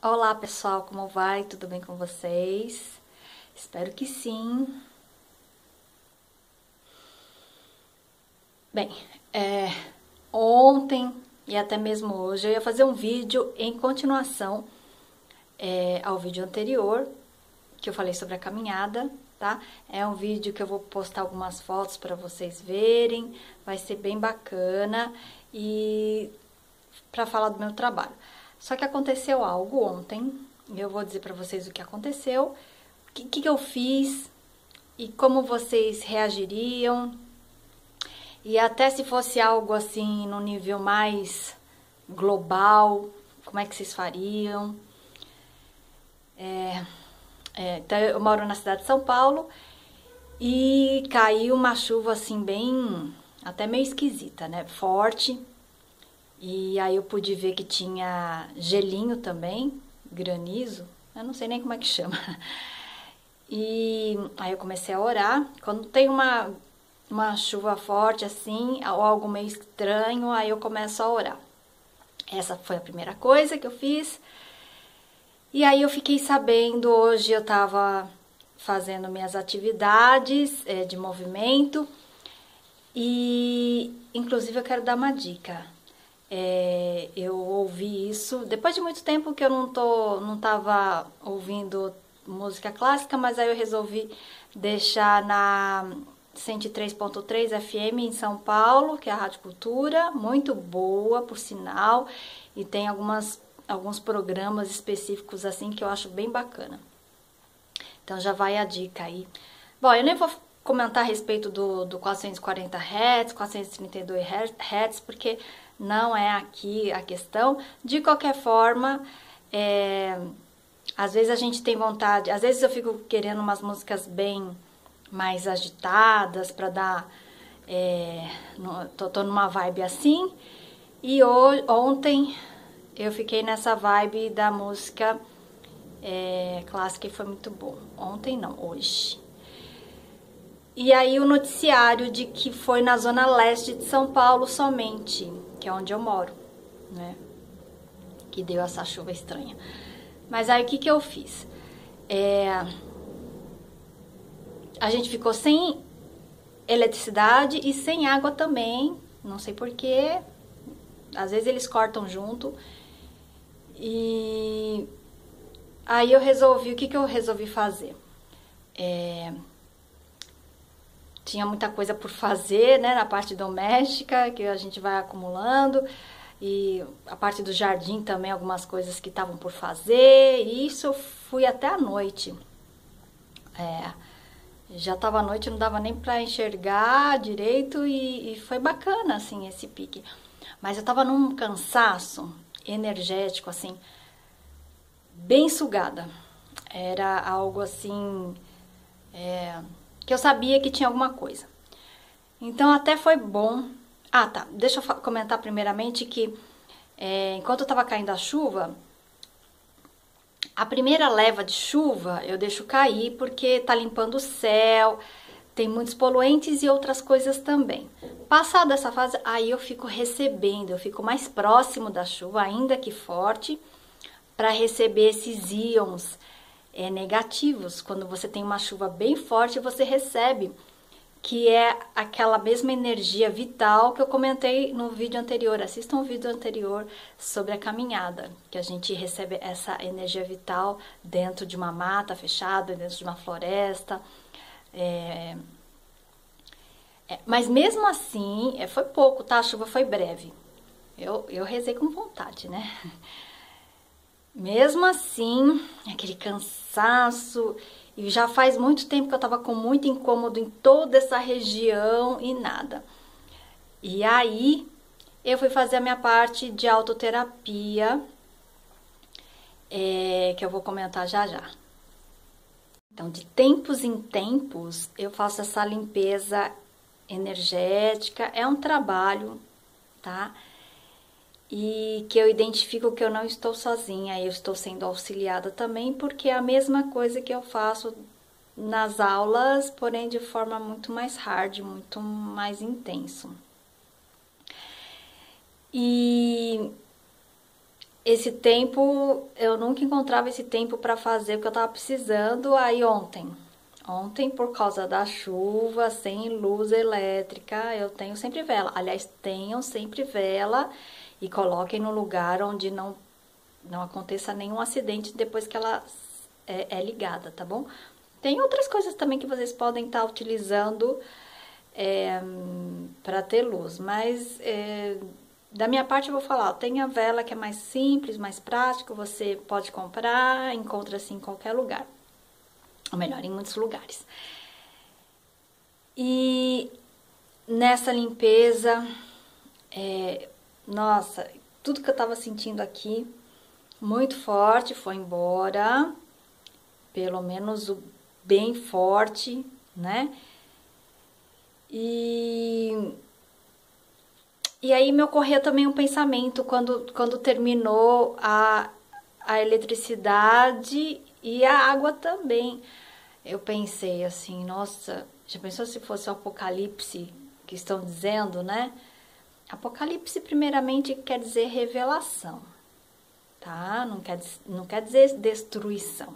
Olá pessoal, como vai? Tudo bem com vocês? Espero que sim. Bem, ontem e até mesmo hoje eu ia fazer um vídeo em continuação ao vídeo anterior, que eu falei sobre a caminhada, tá? É um vídeo que eu vou postar algumas fotos para vocês verem, vai ser bem bacana e para falar do meu trabalho. Só que aconteceu algo ontem, e eu vou dizer para vocês o que aconteceu, o que eu fiz e como vocês reagiriam. E até se fosse algo assim no nível mais global, como é que vocês fariam? Então eu moro na cidade de São Paulo e caiu uma chuva assim bem, até meio esquisita, né? Forte. E aí eu pude ver que tinha gelinho também, granizo, eu não sei nem como é que chama. E aí eu comecei a orar. Quando tem uma chuva forte assim, ou algo meio estranho, aí eu começo a orar. Essa foi a primeira coisa que eu fiz. E aí eu fiquei sabendo, hoje eu tava fazendo minhas atividades de movimento e inclusive eu quero dar uma dica. Eu ouvi isso depois de muito tempo que eu não tava ouvindo música clássica, mas aí eu resolvi deixar na 103.3 FM em São Paulo, que é a Rádio Cultura, muito boa, por sinal, e tem alguns programas específicos assim que eu acho bem bacana. Então já vai a dica aí. Bom, eu nem vou comentar a respeito do 440 Hz, 432 Hz, porque não é aqui a questão. De qualquer forma, às vezes a gente tem vontade, às vezes eu fico querendo umas músicas bem mais agitadas para dar. Tô numa vibe assim. E ontem eu fiquei nessa vibe da música clássica e foi muito bom. Ontem não, hoje. E aí o noticiário de que foi na zona leste de São Paulo somente, que é onde eu moro, né? Que deu essa chuva estranha. Mas aí o que eu fiz? A gente ficou sem eletricidade e sem água também, não sei porquê. Às vezes eles cortam junto. E aí eu resolvi, o que eu resolvi fazer? Tinha muita coisa por fazer, né, na parte doméstica, que a gente vai acumulando, e a parte do jardim também, algumas coisas que estavam por fazer, e isso eu fui até a noite. Já estava à noite, não dava nem para enxergar direito, e foi bacana, assim, esse pique. Mas eu estava num cansaço energético, assim, bem sugada. Era algo assim, que eu sabia que tinha alguma coisa. Então até foi bom. Ah, tá. Deixa eu comentar primeiramente que enquanto estava caindo a chuva, a primeira leva de chuva eu deixo cair porque tá limpando o céu, tem muitos poluentes e outras coisas também. Passada essa fase, aí eu fico recebendo, eu fico mais próximo da chuva, ainda que forte, para receber esses íons negativos. Quando você tem uma chuva bem forte, você recebe, que é aquela mesma energia vital que eu comentei no vídeo anterior. Assistam o vídeo anterior sobre a caminhada, que a gente recebe essa energia vital dentro de uma mata fechada, dentro de uma floresta. Mas mesmo assim, foi pouco, tá? A chuva foi breve. Eu rezei com vontade, né? Mesmo assim, aquele cansaço, e já faz muito tempo que eu tava com muito incômodo em toda essa região e nada. E aí, eu fui fazer a minha parte de autoterapia, que eu vou comentar já já. Então, de tempos em tempos, eu faço essa limpeza energética, é um trabalho, tá? E que eu identifico que eu não estou sozinha, eu estou sendo auxiliada também, porque é a mesma coisa que eu faço nas aulas, porém de forma muito mais hard, muito mais intenso. E esse tempo, eu nunca encontrava esse tempo para fazer o que eu tava precisando. Aí ontem por causa da chuva, sem luz elétrica, eu tenho sempre vela. Aliás, tenham sempre vela e coloquem no lugar onde não aconteça nenhum acidente depois que ela é ligada, tá bom? Tem outras coisas também que vocês podem estar utilizando para ter luz, mas da minha parte eu vou falar, tem a vela que é mais simples, mais prático, você pode comprar, encontra assim em qualquer lugar, ou melhor, em muitos lugares. E nessa limpeza, nossa, tudo que eu tava sentindo aqui, muito forte, foi embora, pelo menos o bem forte, né? E aí me ocorreu também um pensamento quando terminou a eletricidade e a água também. Eu pensei assim, nossa, já pensou se fosse o apocalipse que estão dizendo, né? Apocalipse primeiramente quer dizer revelação, tá? Não quer dizer destruição.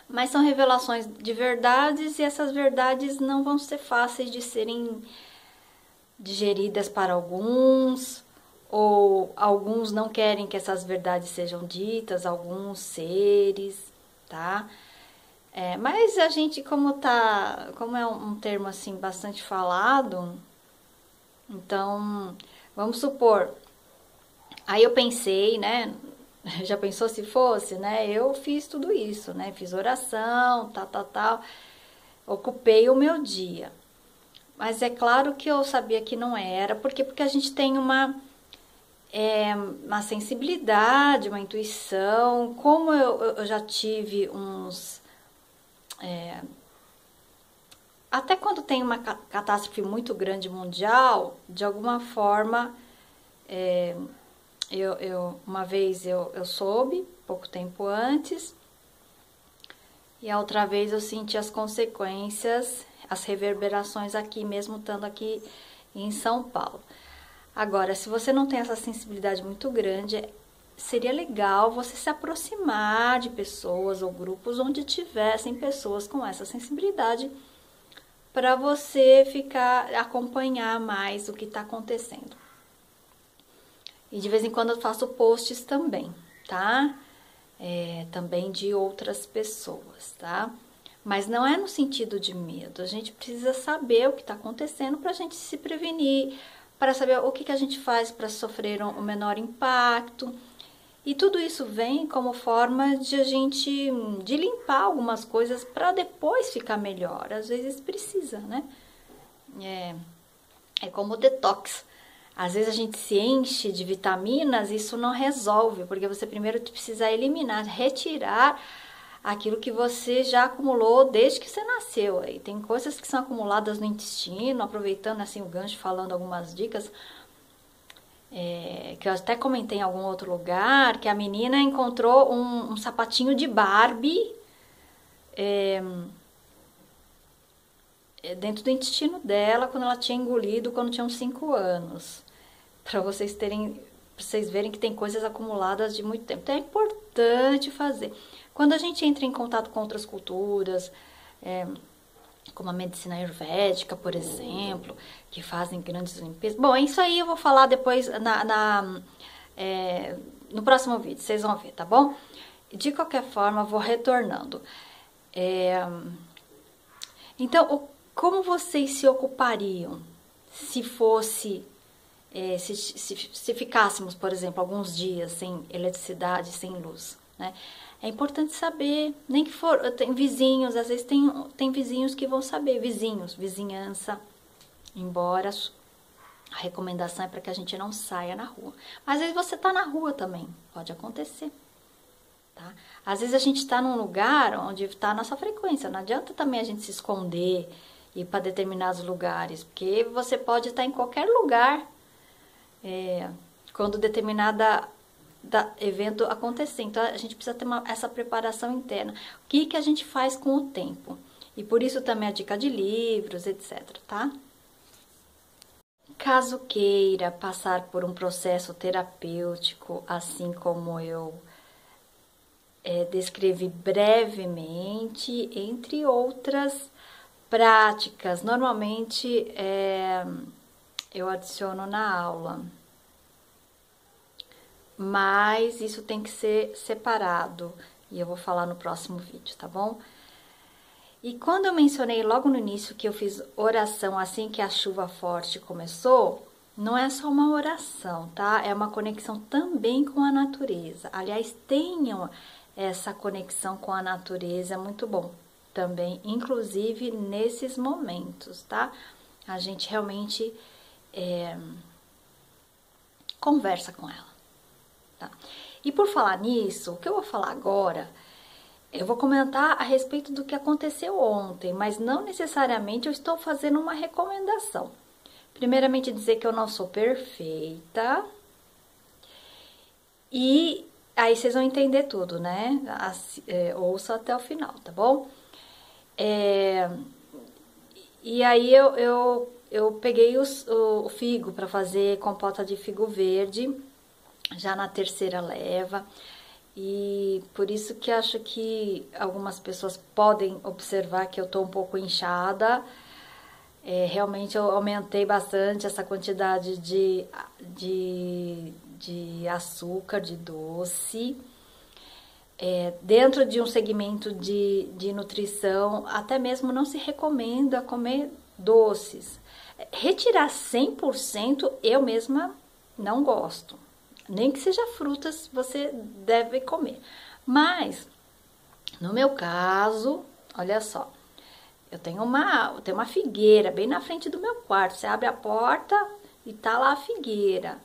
Mas são revelações de verdades e essas verdades não vão ser fáceis de serem digeridas para alguns, ou alguns não querem que essas verdades sejam ditas, alguns seres, tá? Mas a gente, como é um termo assim bastante falado, então vamos supor, aí eu pensei, né? Já pensou se fosse, né? Eu fiz tudo isso, né? Fiz oração, tal. Ocupei o meu dia. Mas é claro que eu sabia que não era, porque a gente tem uma sensibilidade, uma intuição. Como eu já tive uns... até quando tem uma catástrofe muito grande mundial, de alguma forma, uma vez eu soube, pouco tempo antes, e a outra vez eu senti as consequências, as reverberações aqui mesmo, estando aqui em São Paulo. Agora, se você não tem essa sensibilidade muito grande, seria legal você se aproximar de pessoas ou grupos onde tivessem pessoas com essa sensibilidade, para você acompanhar mais o que está acontecendo. E de vez em quando eu faço posts também, tá? Também de outras pessoas, tá? Mas não é no sentido de medo. A gente precisa saber o que está acontecendo para a gente se prevenir, para saber o que a gente faz para sofrer o menor impacto. E tudo isso vem como forma de limpar algumas coisas para depois ficar melhor. Às vezes precisa, né? É como detox. Às vezes a gente se enche de vitaminas, isso não resolve, porque você primeiro precisa eliminar, retirar aquilo que você já acumulou desde que você nasceu. Aí tem coisas que são acumuladas no intestino, aproveitando assim o gancho, falando algumas dicas, que eu até comentei em algum outro lugar, que a menina encontrou um sapatinho de Barbie dentro do intestino dela, quando ela tinha engolido, quando tinha uns 5 anos. Para vocês verem que tem coisas acumuladas de muito tempo. Então é importante fazer. Quando a gente entra em contato com outras culturas, como a medicina ayurvédica, por exemplo, que fazem grandes limpezas. Bom, isso aí eu vou falar depois no próximo vídeo, vocês vão ver, tá bom? De qualquer forma, vou retornando. Então, como vocês se ocupariam se fosse... se ficássemos, por exemplo, alguns dias sem eletricidade, sem luz, né? É importante saber, nem que for, tem vizinhos, às vezes tem vizinhos que vão saber, vizinhança, embora a recomendação é para que a gente não saia na rua. Mas às vezes você tá na rua também, pode acontecer, tá? Às vezes a gente está num lugar onde está a nossa frequência, não adianta também a gente se esconder e ir para determinados lugares, porque você pode estar em qualquer lugar quando determinada evento acontecer. Então a gente precisa ter essa preparação interna. O que a gente faz com o tempo? E por isso também a dica de livros, etc, tá? Caso queira passar por um processo terapêutico, assim como eu descrevi brevemente, entre outras práticas, normalmente eu adiciono na aula, mas isso tem que ser separado e eu vou falar no próximo vídeo, tá bom? E quando eu mencionei logo no início que eu fiz oração assim que a chuva forte começou, não é só uma oração, tá? É uma conexão também com a natureza. Aliás, tenham essa conexão com a natureza, é muito bom também, inclusive nesses momentos, tá? A gente realmente conversa com ela, tá? E por falar nisso, o que eu vou falar agora, eu vou comentar a respeito do que aconteceu ontem, mas não necessariamente eu estou fazendo uma recomendação. Primeiramente dizer que eu não sou perfeita e aí vocês vão entender tudo, né? Ouça até o final, tá bom? E aí eu peguei o figo para fazer compota de figo verde, já na terceira leva. E por isso que acho que algumas pessoas podem observar que eu tô um pouco inchada. Realmente eu aumentei bastante essa quantidade de açúcar, de doce. Dentro de um segmento de nutrição, até mesmo não se recomenda comer doces. Retirar 100% eu mesma não gosto. Nem que seja frutas, você deve comer. Mas, no meu caso, olha só, eu tenho uma figueira bem na frente do meu quarto. Você abre a porta e tá lá a figueira.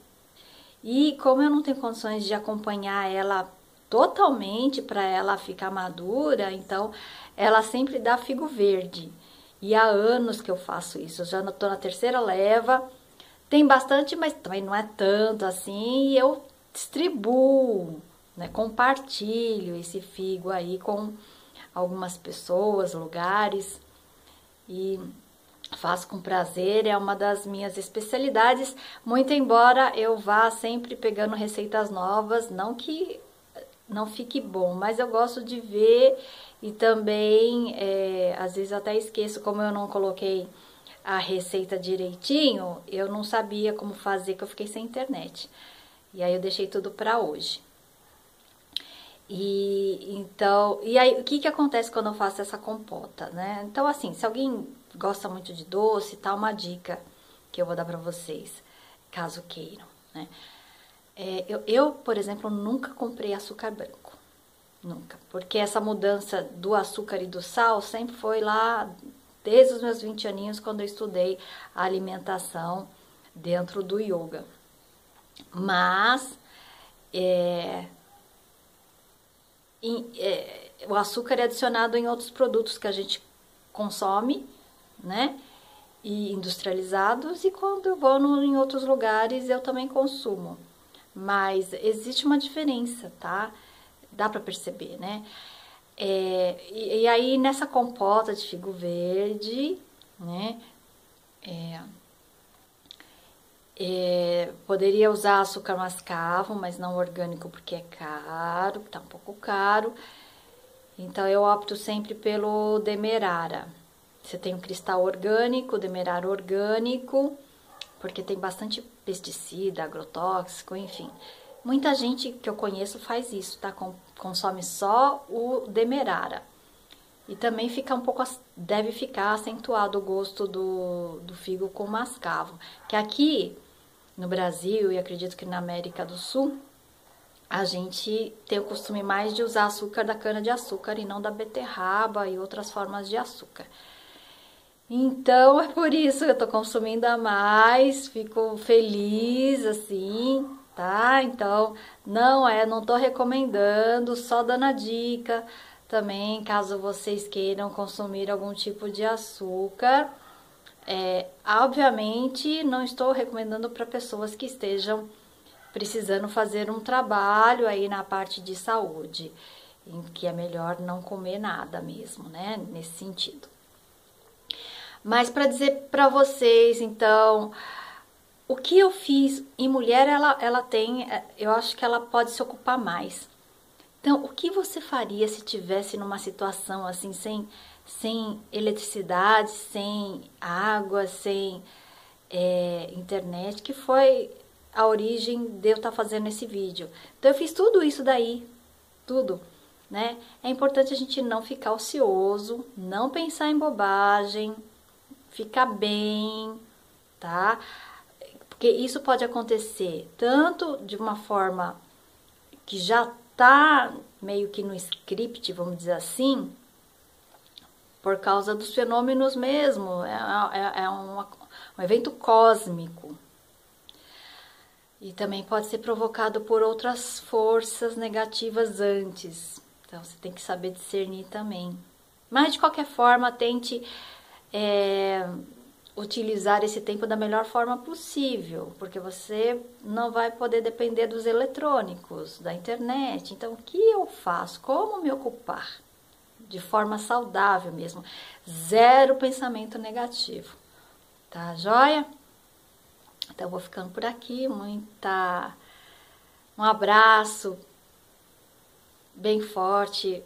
E como eu não tenho condições de acompanhar ela totalmente para ela ficar madura, então ela sempre dá figo verde. E há anos que eu faço isso. Eu já estou na terceira leva. Tem bastante, mas também não é tanto assim. E eu distribuo, né, compartilho esse figo aí com algumas pessoas, lugares. E faço com prazer, é uma das minhas especialidades, muito embora eu vá sempre pegando receitas novas, não que não fique bom, mas eu gosto de ver e também, às vezes até esqueço, como eu não coloquei a receita direitinho, eu não sabia como fazer, que eu fiquei sem internet. E aí eu deixei tudo para hoje. E aí, o que acontece quando eu faço essa compota, né? Então, assim, se alguém gosta muito de doce, tá uma dica que eu vou dar pra vocês, caso queiram, né? Por exemplo, nunca comprei açúcar branco, nunca, porque essa mudança do açúcar e do sal sempre foi lá desde os meus 20 aninhos, quando eu estudei a alimentação dentro do yoga. Mas, o açúcar é adicionado em outros produtos que a gente consome, né? E industrializados, e quando eu vou em outros lugares eu também consumo. Mas existe uma diferença, tá? Dá pra perceber, né? E aí nessa compota de figo verde, né? Poderia usar açúcar mascavo, mas não orgânico porque é caro, tá um pouco caro. Então eu opto sempre pelo demerara. Você tem o cristal orgânico, o demerara orgânico, porque tem bastante pesticida, agrotóxico, enfim. Muita gente que eu conheço faz isso, tá? Consome só o demerara. E também fica um pouco, deve ficar acentuado o gosto do figo com mascavo. Que aqui no Brasil, e acredito que na América do Sul, a gente tem o costume mais de usar açúcar da cana-de-açúcar e não da beterraba e outras formas de açúcar. Então, é por isso que eu tô consumindo a mais, fico feliz, assim, tá? Então, não tô recomendando, só dando a dica também, caso vocês queiram consumir algum tipo de açúcar. Obviamente, não estou recomendando para pessoas que estejam precisando fazer um trabalho aí na parte de saúde, em que é melhor não comer nada mesmo, né? Nesse sentido. Mas para dizer para vocês, então, O que eu fiz em mulher, ela tem, eu acho que ela pode se ocupar mais. Então, o que você faria se tivesse numa situação assim, sem eletricidade, sem água, sem internet, que foi a origem de eu estar fazendo esse vídeo. Então, eu fiz tudo isso daí, tudo, né? É importante a gente não ficar ocioso, não pensar em bobagem, ficar bem, tá? Porque isso pode acontecer tanto de uma forma que já tá meio que no script, vamos dizer assim, por causa dos fenômenos mesmo, é um evento cósmico. E também pode ser provocado por outras forças negativas antes. Então, você tem que saber discernir também. Mas, de qualquer forma, tente utilizar esse tempo da melhor forma possível, porque você não vai poder depender dos eletrônicos, da internet. Então, o que eu faço? Como me ocupar? De forma saudável mesmo. Zero pensamento negativo. Tá joia? Então, eu vou ficando por aqui. Um abraço bem forte,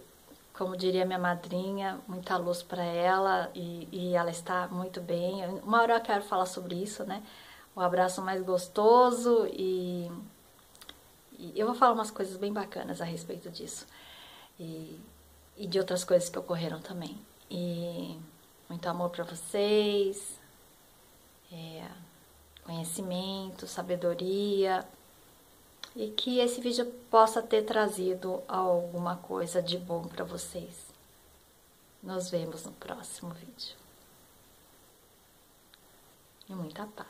como diria minha madrinha, muita luz para ela e ela está muito bem. Uma hora eu quero falar sobre isso, né? O abraço mais gostoso e eu vou falar umas coisas bem bacanas a respeito disso. E de outras coisas que ocorreram também. E muito amor para vocês, conhecimento, sabedoria, e que esse vídeo possa ter trazido alguma coisa de bom para vocês. Nos vemos no próximo vídeo. E muita paz.